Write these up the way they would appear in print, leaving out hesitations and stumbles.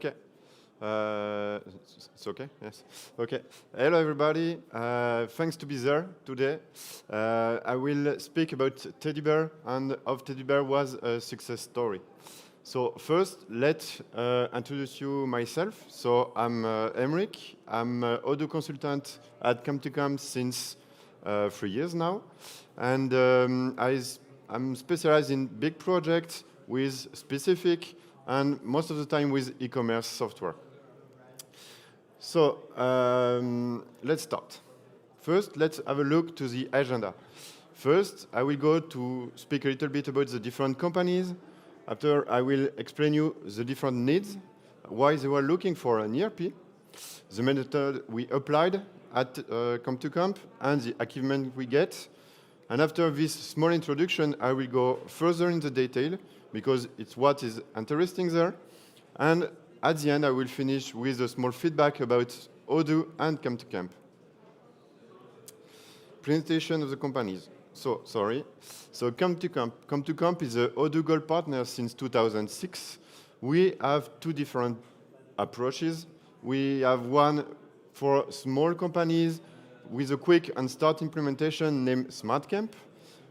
Okay. It's okay? Yes. Okay. Hello, everybody. Thanks to be there today. I will speak about Tediber and how Tediber was a success story. So first, let's introduce you myself. So I'm Emric. I'm an Odoo consultant at Camptocamp since 3 years now. And I'm specialized in big projects with specific and most of the time with e-commerce software. So let's start. First, let's have a look to the agenda. First, I will go to speak a little bit about the different companies. After, I will explain you the different needs, why they were looking for an ERP, the method we applied at Camptocamp, and the achievement we get. And after this small introduction, I will go further in the detail, because it's what is interesting there. And at the end, I will finish with a small feedback about Odoo and Camptocamp. Presentation of the companies. So Camptocamp is an Odoo Gold partner since 2006. We have two different approaches. We have one for small companies with a quick and start implementation named SmartCamp,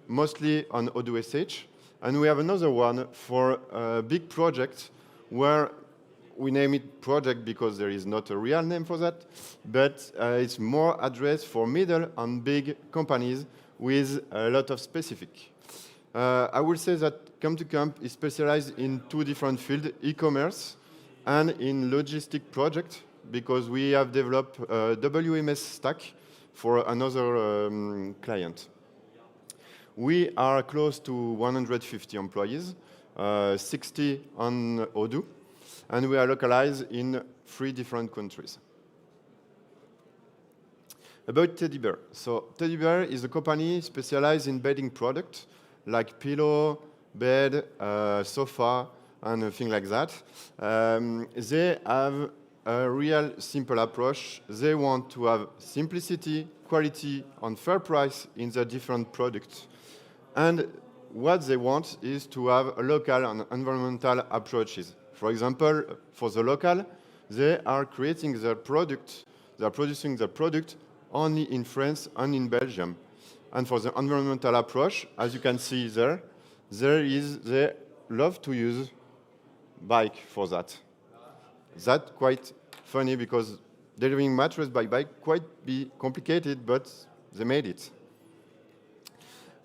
mostly on Odoo SH. And we have another one for a big project where we name it project because there is not a real name for that, but it's more addressed for middle and big companies with a lot of specific. I will say that Camptocamp is specialized in two different fields, e-commerce and in logistic project, because we have developed a WMS stack for another client. We are close to 150 employees, 60 on Odoo, and we are localized in 3 different countries. About Tediber. So Tediber is a company specialized in bedding products like pillow, bed, sofa, and things like that. They have a real simple approach. They want to have simplicity, quality, and fair price in their different products. And what they want is to have a local and environmental approaches. For example, for the local, they are creating their product, they are producing their product only in France and in Belgium. And for the environmental approach, as you can see there, they love to use bike for that. That's quite funny because delivering mattress by bike quite be complicated, but they made it.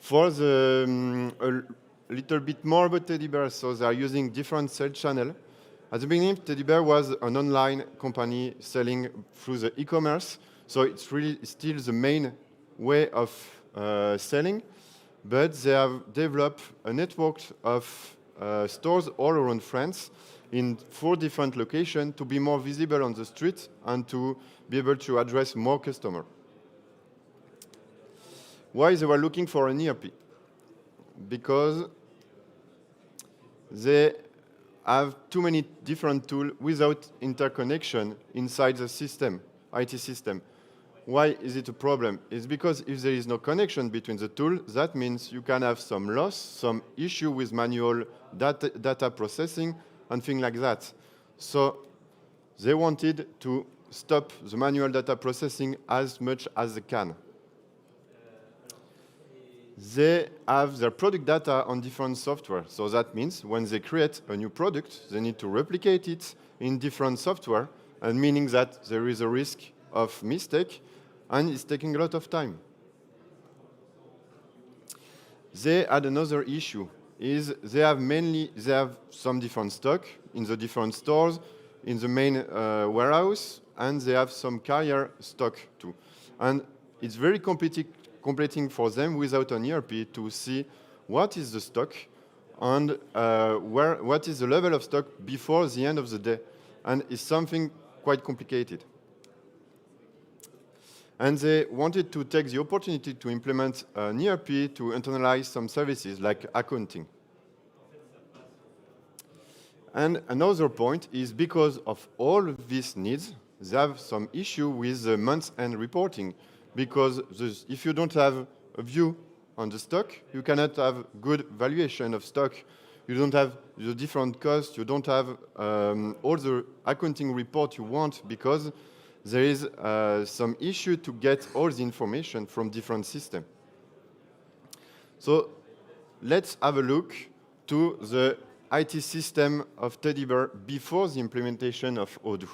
For the a little bit more about Tediber, so they are using different sales channels. At the beginning, Tediber was an online company selling through the e-commerce, so it's really still the main way of selling, but they have developed a network of stores all around France in 4 different locations to be more visible on the street and to be able to address more customers. Why they were looking for an ERP? Because they have too many different tools without interconnection inside the system, IT system. Why is it a problem? It's because if there is no connection between the tools, that means you can have some loss, some issue with manual data processing and things like that. So they wanted to stop the manual data processing as much as they can. They have their product data on different software. So that means when they create a new product, they need to replicate it in different software, and meaning that there is a risk of mistake, and it's taking a lot of time. They had another issue, is they have some different stock in the different stores, in the main warehouse, and they have some carrier stock too. And it's very complicating for them without an ERP to see what is the stock and what is the level of stock before the end of the day. And it's something quite complicated. And they wanted to take the opportunity to implement an ERP to internalize some services like accounting. And another point is because of all of these needs, they have some issue with the month-end reporting. Because if you don't have a view on the stock, you cannot have good valuation of stock you don't have the different costs, you don't have all the accounting report you want because there is some issue to get all the information from different systems. So let's have a look to the IT system of Tediber before the implementation of Odoo.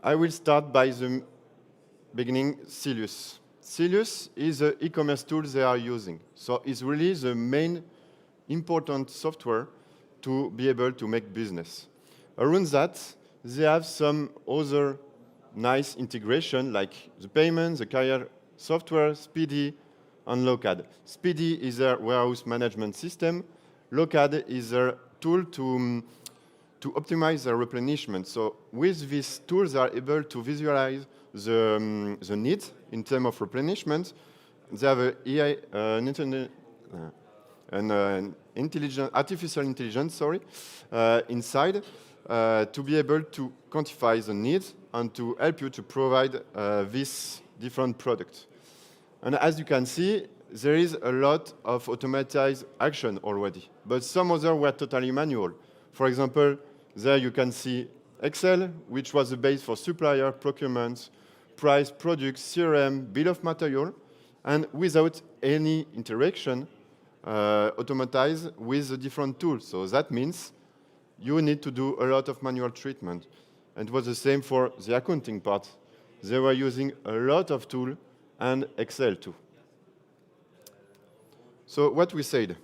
I will start by the beginning, Sylius. Sylius is the e-commerce tool they are using. So it's really the main important software to be able to make business. Around that, they have some other nice integration like the payment, the carrier software, Speedy, and Locad. Speedy is their warehouse management system. Locad is their tool to optimize their replenishment. So with these tools, they are able to visualize the needs in terms of replenishment. They have an artificial intelligence, inside to be able to quantify the needs and to help you to provide this different product. And as you can see, there is a lot of automatized action already, but some other were totally manual. For example, there you can see Excel, which was the base for supplier, procurement, price, products, CRM, bill of material, and without any interaction, automatized with the different tools. So that means you need to do a lot of manual treatment. And it was the same for the accounting part. They were using a lot of tools and Excel too. So what we said.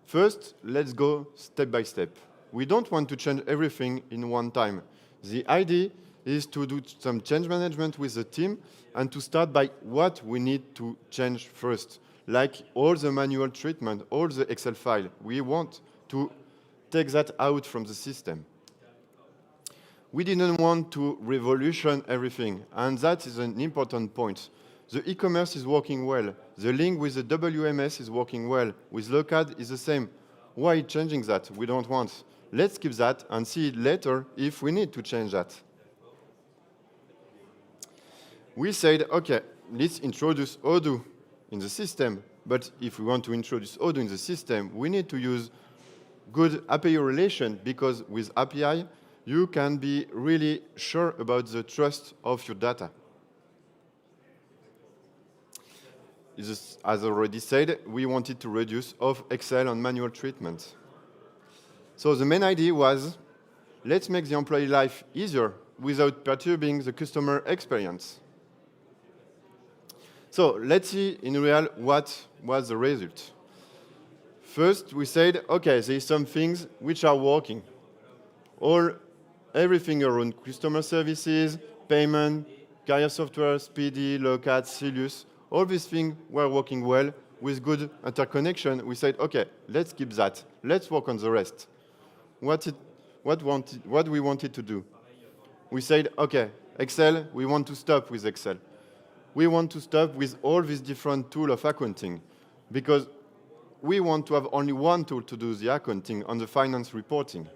First, let's go step by step. We don't want to change everything in one time. The idea is to do some change management with the team and to start by what we need to change first. Like all the manual treatment, all the Excel file. We want to take that out from the system. We didn't want to revolution everything, and that is an important point. The e-commerce is working well. The link with the WMS is working well. With Locad is the same. Why changing that? We don't want. Let's keep that and see it later if we need to change that. We said, okay, let's introduce Odoo in the system. But if we want to introduce Odoo in the system, we need to use good API relation, because with API, you can be really sure about the trust of your data. As already said, we wanted to reduce of Excel and manual treatment. So the main idea was, let's make the employee life easier without perturbing the customer experience. So let's see in real what was the result. First, we said, okay, there are some things which are working. Everything around customer services, payment, carrier software, Speedy, Locad, Sylius, all these things were working well with good interconnection. We said, okay, let's keep that. Let's work on the rest. What we wanted to do? We said, okay, Excel, we want to stop with Excel. We want to stop with all these different tools of accounting because we want to have only one tool to do the accounting on the finance reporting.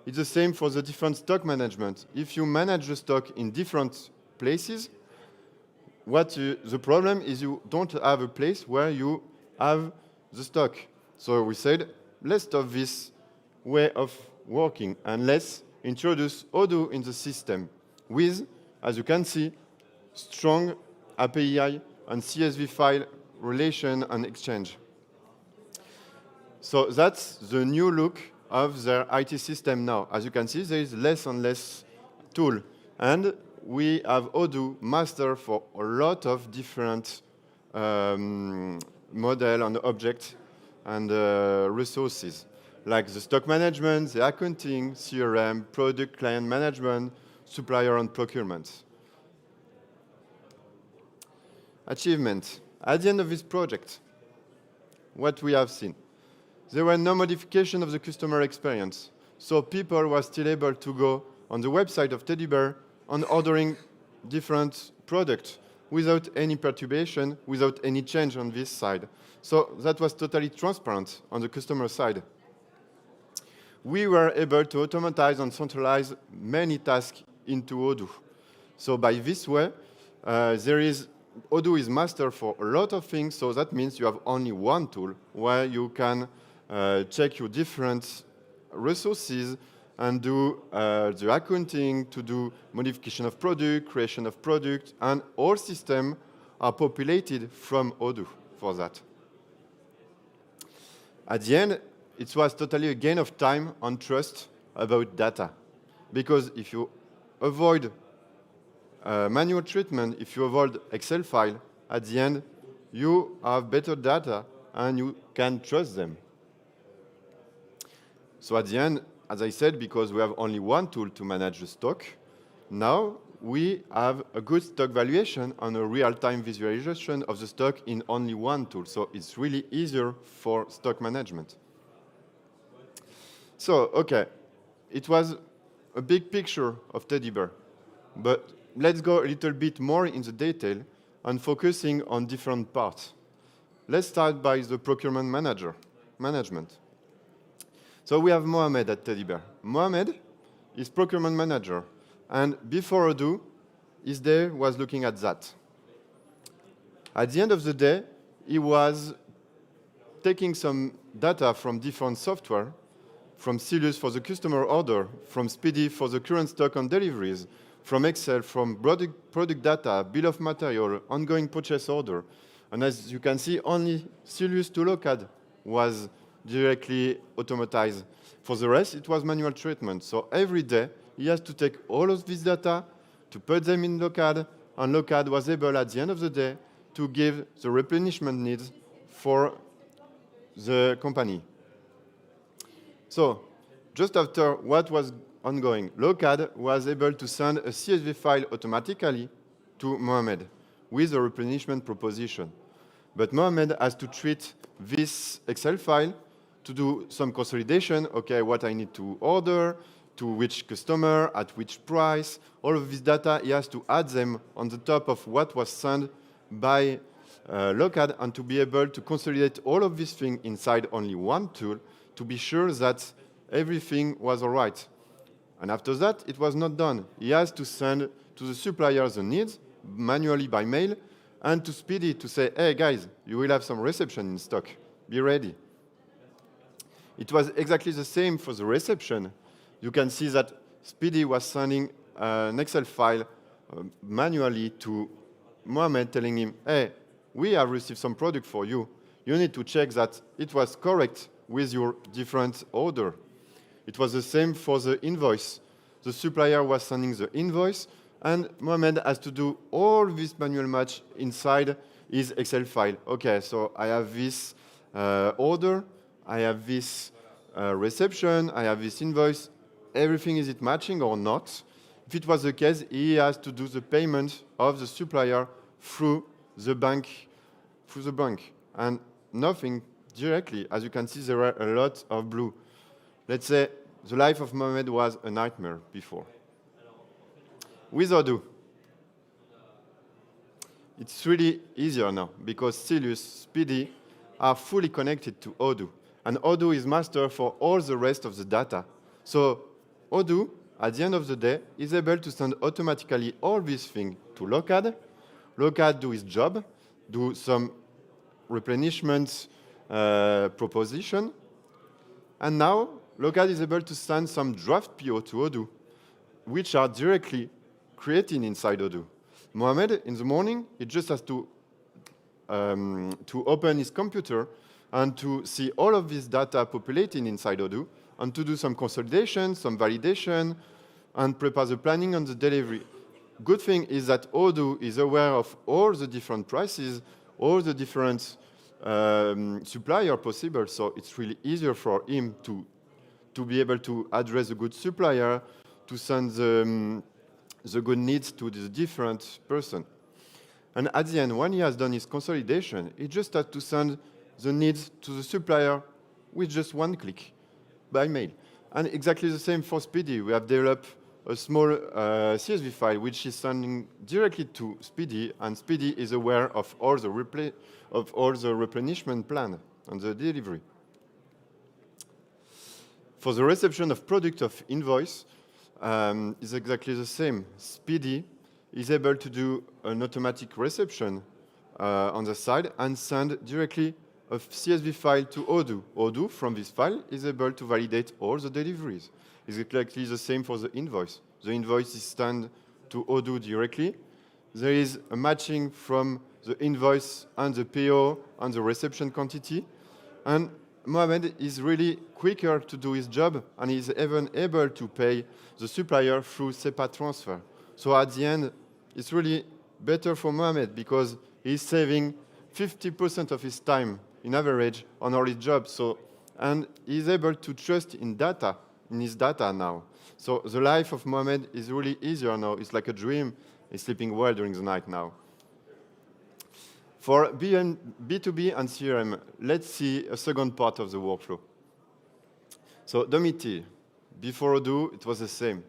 It's the same for the different stock management. If you manage the stock in different places, the problem is you don't have a place where you have the stock. So we said, let's stop this way of working and let's introduce Odoo in the system with, as you can see, strong API and CSV file relation and exchange. So that's the new look of their IT system now. As you can see, there is less and less tool. And we have Odoo master for a lot of different model and objects and resources, like the stock management, the accounting, CRM, product client management, supplier and procurement. Achievement. At the end of this project, what we have seen. There were no modification of the customer experience. So people were still able to go on the website of Tediber and ordering different products without any perturbation, without any change on this side. So that was totally transparent on the customer side. We were able to automatize and centralize many tasks into Odoo. So by this way, there is Odoo is master for a lot of things, so that means you have only one tool where you can check your different resources and do the accounting, to do modification of product, creation of product, and all systems are populated from Odoo for that. At the end, it was totally a gain of time and trust about data. Because if you avoid manual treatment, if you avoid Excel file, at the end, you have better data and you can trust them. So at the end, as I said, because we have only one tool to manage the stock, now we have a good stock valuation and a real-time visualization of the stock in only one tool. So it's really easier for stock management. So, okay, it was a big picture of Tediber, but let's go a little bit more in the detail and focusing on different parts. Let's start by the procurement management. So we have Mohamed at Tediber. Mohamed is procurement manager, and before Odoo, his day was looking at that. At the end of the day, he was taking some data from different software, from Sylius for the customer order, from Speedy for the current stock and deliveries, from Excel, from product data, bill of material, ongoing purchase order. And as you can see, only Sylius to Locad was directly automatized. For the rest, it was manual treatment. So every day, he has to take all of this data, to put them in Locad, and Locad was able, at the end of the day, to give the replenishment needs for the company. So, just after what was ongoing, Locad was able to send a CSV file automatically to Mohamed with a replenishment proposition. But Mohamed has to treat this Excel file to do some consolidation, okay, what I need to order, to which customer, at which price, all of this data, he has to add them on the top of what was sent by Locad, and to be able to consolidate all of these things inside only one tool to be sure that everything was all right. And after that, it was not done. He has to send to the supplier the needs manually by mail, and to Speedy to say, hey guys, you will have some reception in stock, be ready. It was exactly the same for the reception. You can see that Speedy was sending an Excel file manually to Mohamed, telling him, hey, we have received some product for you. You need to check that it was correct with your different order. It was the same for the invoice. The supplier was sending the invoice, and Mohamed has to do all this manual match inside his Excel file. Okay, so I have this order, I have this reception, I have this invoice. Everything, is it matching or not? If it was the case, he has to do the payment of the supplier through the bank, and nothing directly. As you can see, there are a lot of blue. Let's say the life of Mohamed was a nightmare before. With Odoo, it's really easier now because Sylius, Speedy are fully connected to Odoo, and Odoo is master for all the rest of the data. So Odoo, at the end of the day, is able to send automatically all these things to Locad. Locad do his job, do some replenishment proposition, and now Locad is able to send some draft PO to Odoo, which are directly created inside Odoo. Mohamed, in the morning, he just has to open his computer and to see all of this data populating inside Odoo, and to do some consolidation, some validation, and prepare the planning on the delivery. Good thing is that Odoo is aware of all the different prices, all the different supplier possible, so it's really easier for him to be able to address a good supplier, to send the good needs to the different person. And at the end, when he has done his consolidation, he just has to send the needs to the supplier with just one click by mail. And exactly the same for Speedy. We have developed a small CSV file which is sending directly to Speedy, and Speedy is aware of all the replenishment plan and the delivery. For the reception of product of invoice, is exactly the same. Speedy is able to do an automatic reception on the side and send directly a CSV file to Odoo. Odoo, from this file, is able to validate all the deliveries. It's exactly the same for the invoice. The invoice is sent to Odoo directly. There is a matching from the invoice and the PO and the reception quantity. And Mohamed is really quicker to do his job, and he's even able to pay the supplier through SEPA transfer. So at the end, it's really better for Mohamed because he's saving 50% of his time in average on all his jobs. And he's able to trust in his data now. So the life of Mohamed is really easier now. It's like a dream. He's sleeping well during the night now. For B2B and CRM, let's see a second part of the workflow. So Domiti, before Odoo, it was the same.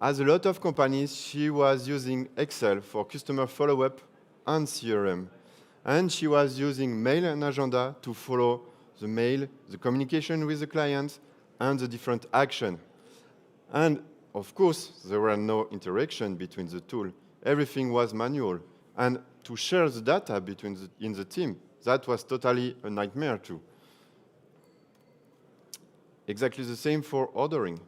As a lot of companies, she was using Excel for customer follow-up and CRM. And she was using mail and agenda to follow the mail, the communication with the client, and the different action. And of course, there were no interaction between the tool. Everything was manual. And to share the data in the team, that was totally a nightmare too. Exactly the same for ordering.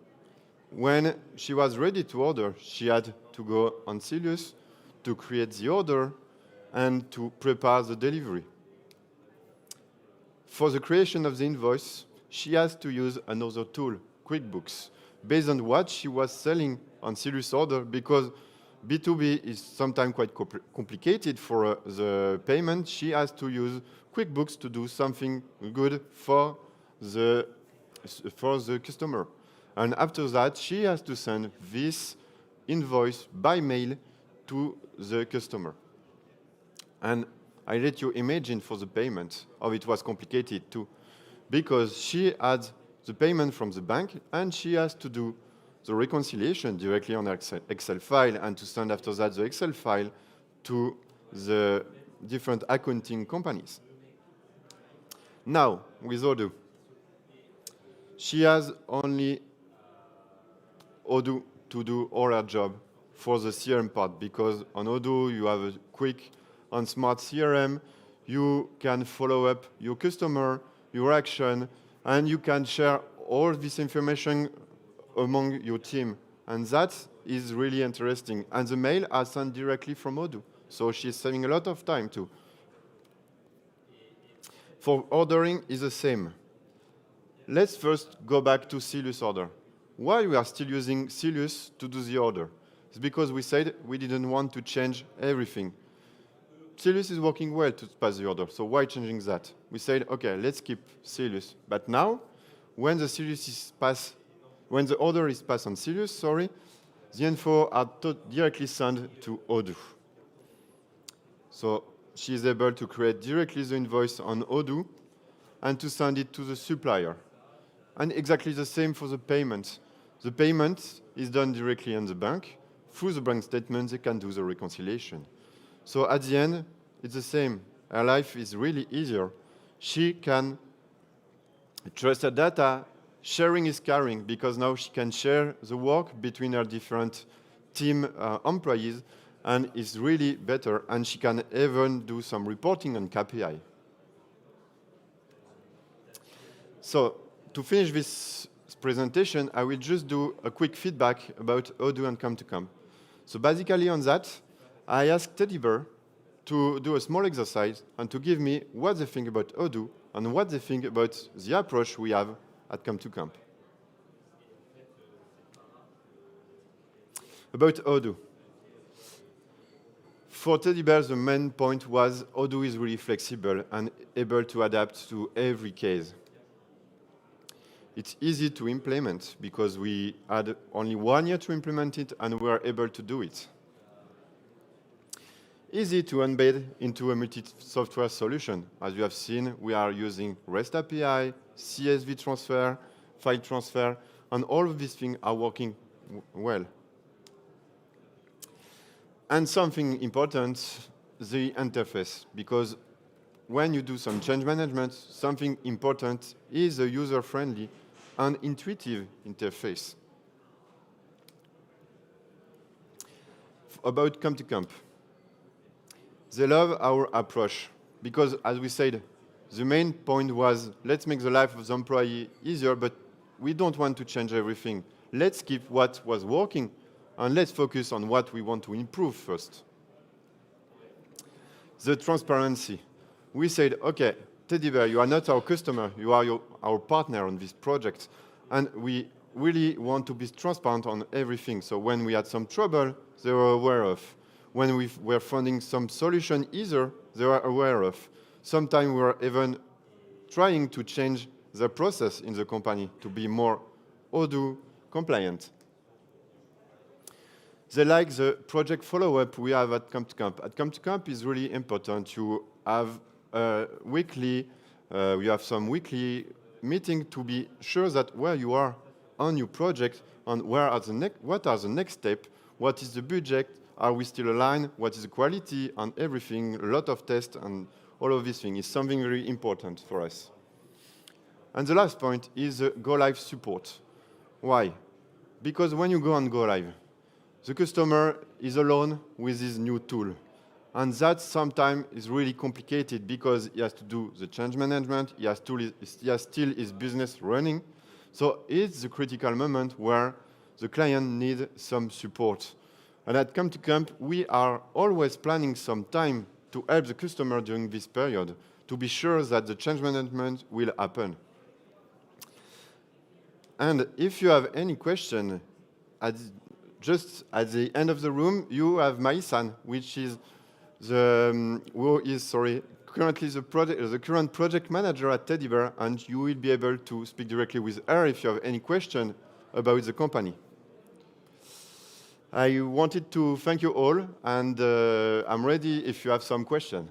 When she was ready to order, she had to go on Sylius to create the order and to prepare the delivery. For the creation of the invoice, she has to use another tool, QuickBooks, based on what she was selling on Sylius order, because B2B is sometimes quite complicated for the payment. She has to use QuickBooks to do something good for the customer. And after that, she has to send this invoice by mail to the customer. And I let you imagine for the payment how it was complicated too, because she had the payment from the bank and she has to do the reconciliation directly on her Excel file and to send after that the Excel file to the different accounting companies. Now, with Odoo, she has only Odoo to do all her job for the CRM part, because on Odoo you have a quick and smart CRM, you can follow up your customer, your action, and you can share all this information among your team. And that is really interesting. And the mail are sent directly from Odoo. So she's saving a lot of time too. For ordering is the same. Let's first go back to Sylius order. Why we are still using Sylius to do the order? It's because we said we didn't want to change everything. Sylius is working well to pass the order, so why changing that? We said, okay, let's keep Sylius. But now, when the order is passed on Sylius, the info are directly sent to Odoo. So she is able to create directly the invoice on Odoo and to send it to the supplier. And exactly the same for the payment. The payment is done directly in the bank. Through the bank statement, they can do the reconciliation. So at the end, it's the same. Her life is really easier. She can trust her data. Sharing is caring, because now she can share the work between her different team employees, and it's really better. And she can even do some reporting on KPI. So to finish this presentation, I will just do a quick feedback about Odoo and Camptocamp. So basically on that, I asked Tediber to do a small exercise and to give me what they think about Odoo and what they think about the approach we have at Camptocamp. About Odoo. For Tediber, the main point was Odoo is really flexible and able to adapt to every case. It's easy to implement because we had only 1 year to implement it and we were able to do it. Easy to embed into a multi-software solution. As you have seen, we are using REST API, CSV transfer, file transfer, and all of these things are working well. And something important, the interface, because when you do some change management, something important is a user-friendly and intuitive interface. about Camptocamp. They love our approach because, as we said, the main point was let's make the life of the employee easier, but we don't want to change everything. Let's keep what was working and let's focus on what we want to improve first. The transparency. We said, okay, Tediber, you are not our customer, you are our partner on this project, and we really want to be transparent on everything. So when we had some trouble, they were aware of. When we were finding some solution easier, they were aware of. Sometimes we were even trying to change the process in the company to be more Odoo compliant. They like the project follow-up we have at Camptocamp. At Camptocamp, it's really important to have we have some weekly meeting to be sure that where you are on your project and what are the next steps, what is the budget, are we still aligned, what is the quality and everything, a lot of tests and all of these things is something very important for us. And the last point is go-live support. Why? Because when you go on go-live, the customer is alone with this new tool. And that sometimes is really complicated because he has to do the change management, he has still his business running. So it's the critical moment where the client needs some support. And at Camptocamp, we are always planning some time to help the customer during this period to be sure that the change management will happen. And if you have any question, just at the end of the room, you have Maisan, which is currently the current project manager at Tediber, and you will be able to speak directly with her if you have any question about the company. I wanted to thank you all, and I'm ready if you have some question.